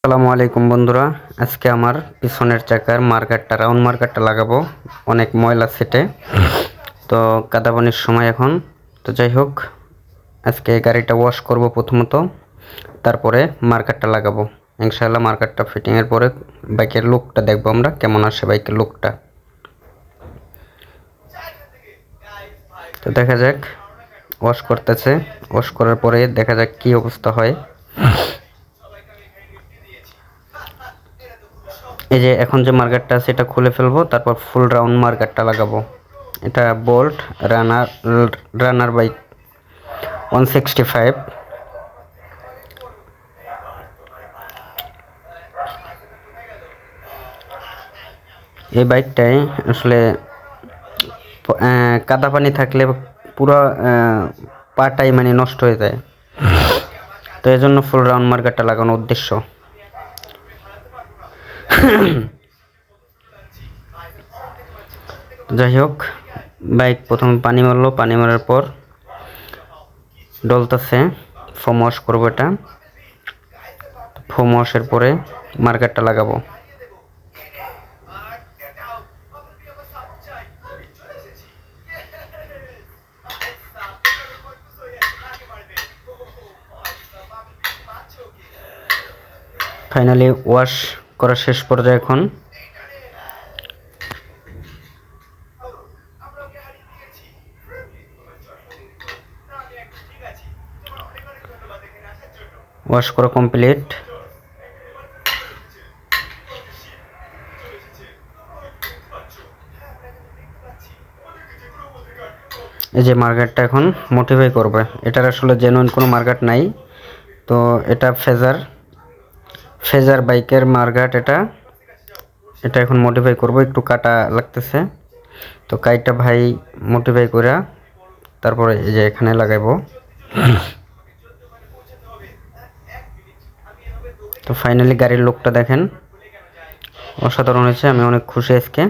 আসসালামু আলাইকুম বন্ধুরা, আজকে আমার পিছনের চাকার মার্কারটা রাউন্ড মার্কারটা লাগাবো। অনেক ময়লা সেটে তো কাদা পানির সময় এখন। তো যাই হোক, আজকে গাড়িটা ওয়াশ করব প্রথমত, তারপরে মার্কারটা লাগাবো। ইনশাআল্লাহ মার্কারটা ফিটিংয়ের পরে বাইকের লুকটা দেখবো আমরা কেমন আসে বাইকের লুকটা। তো দেখা যাক, ওয়াশ করতেছে, ওয়াশ করার পরে দেখা যাক কি অবস্থা হয়। এই যে এখন যে মার্কারটা আছে এটা খুলে ফেলবো, তারপর ফুল রাউন্ড মার্কারটা লাগাবো। এটা বোল্ট রানার বাইক 165। এই বাইকটাই আসলে কাদা পানি থাকলে পুরো পাটাই মানে নষ্ট হয়ে যায়। তো এই জন্য ফুল রাউন্ড মার্কারটা লাগানোর উদ্দেশ্য। যাই হোক, বাইক প্রথমে পানি মারলো, পানি মারার পর ডলতাছে, ফোম ওয়াশ করবো। এটা ফোম ওয়াশের পরে মার্কারটা লাগাবো। ফাইনালি ওয়াশ করা শেষ পর্যায়ে এখন। ওয়াশ করা কমপ্লিট। এই যে মার্কারটা এখন মডিফাই করবে। এটার আসলে জেনুইন কোনো মার্কার নাই, তো এটা ফেজার বাইকের মার্কার। এটা এখন মডিফাই করব, একটু কাটা লাগতেছে। তো কাইটা ভাই মডিফাই করে তারপরে এই যে এখানে লাগাইবো। তো ফাইনালি গাড়ির লুকটা দেখেন, অসাধারণ হয়েছে। আমি অনেক খুশি আজকে।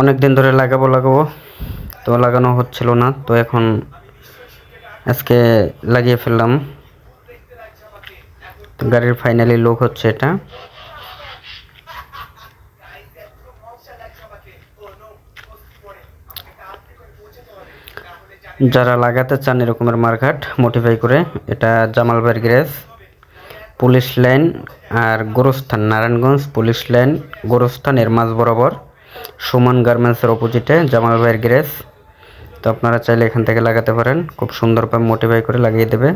অনেক দিন ধরে লাগাবো তো লাগানো হচ্ছিল না, তো এখন আজকে লাগিয়ে ফেললাম। তো গাড়ির ফাইনালি লুক হচ্ছে এটা। যারা লাগাতে চান এরকমের মার্কাট মডিফাই করে, এটা জামাল ভাইয়ের গ্যারেজ, পুলিশ লাইন আর গোরস্থান, নারায়ণগঞ্জ পুলিশ লাইন গোরস্থান এর মাঝ বরাবর সুমন গার্মেন্টসের অপোজিটে জামাল ভাইয়ের গ্যারেজ। তো আপনারা চাইলে এখান থেকে লাগাতে পারেন, খুব সুন্দরভাবে মডিফাই করে লাগিয়ে দেবে।